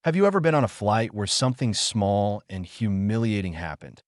Have you ever been on a flight where something small and humiliating happened,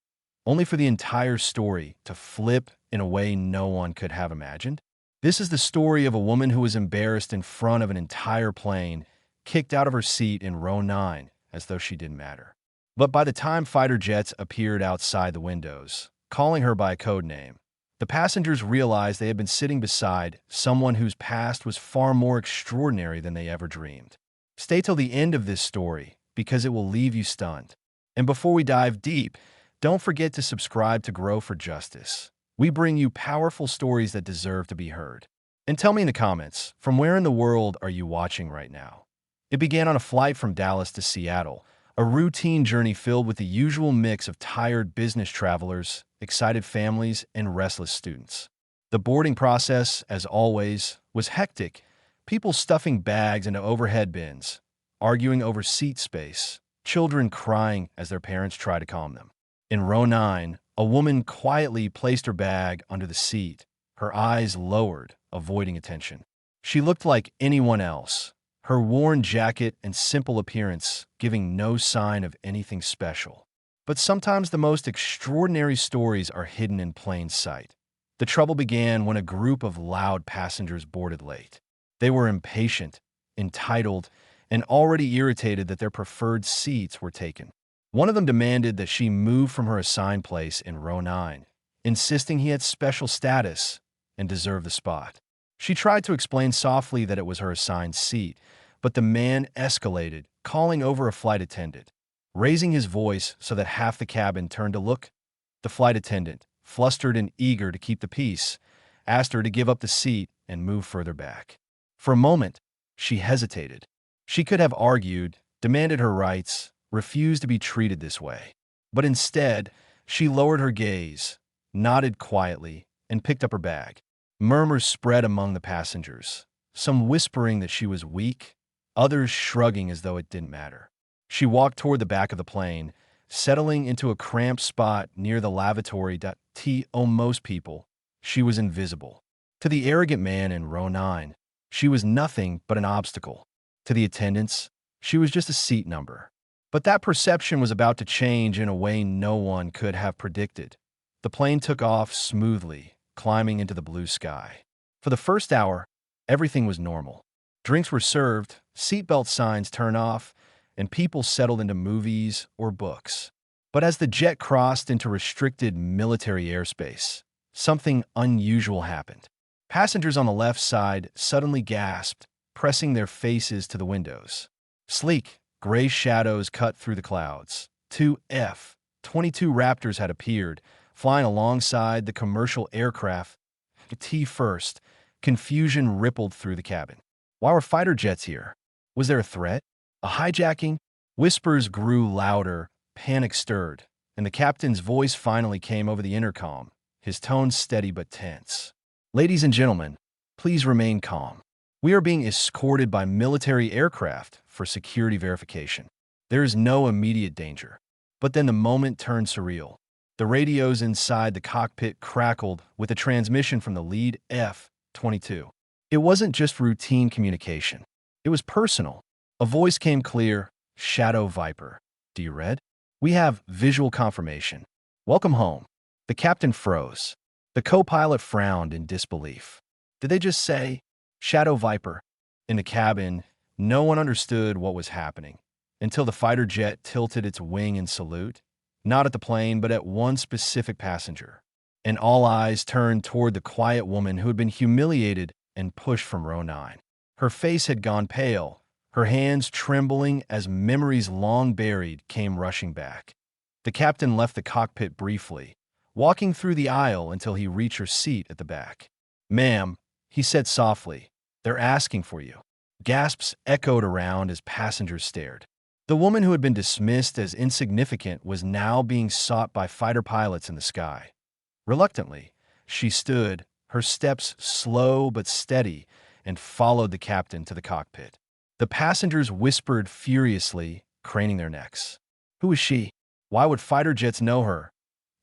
only for the entire story to flip in a way no one could have imagined? This is the story of a woman who was embarrassed in front of an entire plane, kicked out of her seat in row 9 as though she didn't matter. But by the time fighter jets appeared outside the windows, calling her by a code name, the passengers realized they had been sitting beside someone whose past was far more extraordinary than they ever dreamed. Stay till the end of this story, because it will leave you stunned. And before we dive deep, don't forget to subscribe to Grow for Justice. We bring you powerful stories that deserve to be heard. And tell me in the comments, from where in the world are you watching right now? It began on a flight from Dallas to Seattle, a routine journey filled with the usual mix of tired business travelers, excited families, and restless students. The boarding process, as always, was hectic. People stuffing bags into overhead bins, arguing over seat space, children crying as their parents try to calm them. In row 9, a woman quietly placed her bag under the seat, her eyes lowered, avoiding attention. She looked like anyone else, her worn jacket and simple appearance giving no sign of anything special. But sometimes the most extraordinary stories are hidden in plain sight. The trouble began when a group of loud passengers boarded late. They were impatient, entitled, and already irritated that their preferred seats were taken. One of them demanded that she move from her assigned place in row 9, insisting he had special status and deserved the spot. She tried to explain softly that it was her assigned seat, but the man escalated, calling over a flight attendant. Raising his voice so that half the cabin turned to look, the flight attendant, flustered and eager to keep the peace, asked her to give up the seat and move further back. For a moment, she hesitated. She could have argued, demanded her rights, refused to be treated this way. But instead, she lowered her gaze, nodded quietly, and picked up her bag. Murmurs spread among the passengers, some whispering that she was weak, others shrugging as though it didn't matter. She walked toward the back of the plane, settling into a cramped spot near the lavatory. To most people, she was invisible. To the arrogant man in row 9, she was nothing but an obstacle. To the attendants, she was just a seat number. But that perception was about to change in a way no one could have predicted. The plane took off smoothly, climbing into the blue sky. For the first hour, everything was normal. Drinks were served, seatbelt signs turned off, and people settled into movies or books. But as the jet crossed into restricted military airspace, something unusual happened. Passengers on the left side suddenly gasped, pressing their faces to the windows. Sleek, gray shadows cut through the clouds. 2 F-22 Raptors had appeared, flying alongside the commercial aircraft. First, confusion rippled through the cabin. Why were fighter jets here? Was there a threat? A hijacking? Whispers grew louder, panic stirred, and the captain's voice finally came over the intercom, his tone steady but tense. Ladies and gentlemen, please remain calm. We are being escorted by military aircraft for security verification. There is no immediate danger. But then the moment turned surreal. The radios inside the cockpit crackled with a transmission from the lead F-22. It wasn't just routine communication. It was personal. A voice came clear, "Shadow Viper. Do you read? We have visual confirmation. Welcome home." The captain froze. The co-pilot frowned in disbelief. Did they just say, "Shadow Viper"? In the cabin, no one understood what was happening until the fighter jet tilted its wing in salute, not at the plane but at one specific passenger. And all eyes turned toward the quiet woman who had been humiliated and pushed from row 9. Her face had gone pale, her hands trembling as memories long buried came rushing back. The captain left the cockpit briefly, walking through the aisle until he reached her seat at the back. "Ma'am," he said softly, "they're asking for you." Gasps echoed around as passengers stared. The woman who had been dismissed as insignificant was now being sought by fighter pilots in the sky. Reluctantly, she stood, her steps slow but steady, and followed the captain to the cockpit. The passengers whispered furiously, craning their necks. Who is she? Why would fighter jets know her?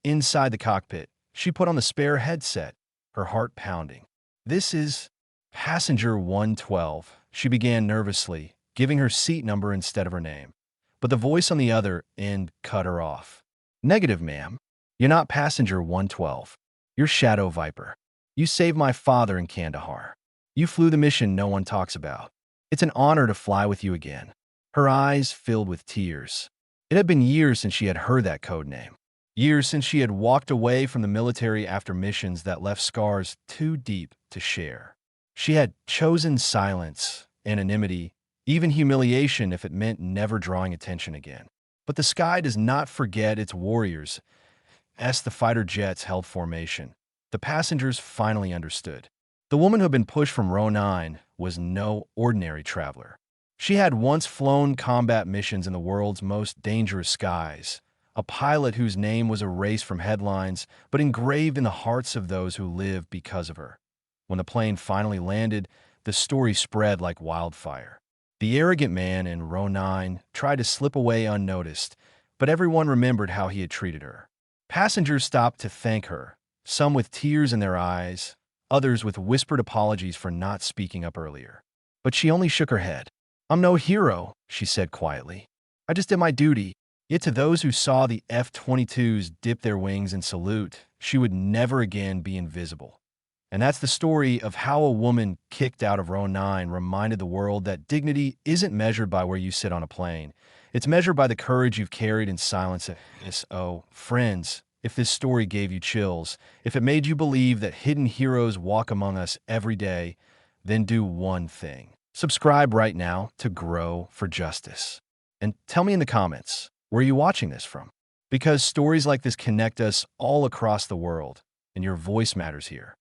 Inside the cockpit, she put on the spare headset, her heart pounding. "This is passenger 112, she began nervously, giving her seat number instead of her name. but the voice on the other end cut her off. Negative, ma'am. You're not passenger 112. You're Shadow Viper. You saved my father in Kandahar. You flew the mission no one talks about. It's an honor to fly with you again. Her eyes filled with tears. It had been years since she had heard that code name. Years since she had walked away from the military after missions that left scars too deep to share. She had chosen silence, anonymity, even humiliation if it meant never drawing attention again. But the sky does not forget its warriors. As the fighter jets held formation, the passengers finally understood. The woman who had been pushed from row 9 was no ordinary traveler. She had once flown combat missions in the world's most dangerous skies, a pilot whose name was erased from headlines but engraved in the hearts of those who lived because of her. When the plane finally landed, the story spread like wildfire. The arrogant man in row 9 tried to slip away unnoticed, but everyone remembered how he had treated her. Passengers stopped to thank her, some with tears in their eyes, others with whispered apologies for not speaking up earlier. But she only shook her head. "I'm no hero," she said quietly. "I just did my duty." Yet to those who saw the F-22s dip their wings and salute, she would never again be invisible. And that's the story of how a woman kicked out of row 9 reminded the world that dignity isn't measured by where you sit on a plane. It's measured by the courage you've carried in silence. Oh, friends, if this story gave you chills, if it made you believe that hidden heroes walk among us every day, then do one thing. Subscribe right now to Grow for Justice. And tell me in the comments, where are you watching this from? Because stories like this connect us all across the world, and your voice matters here.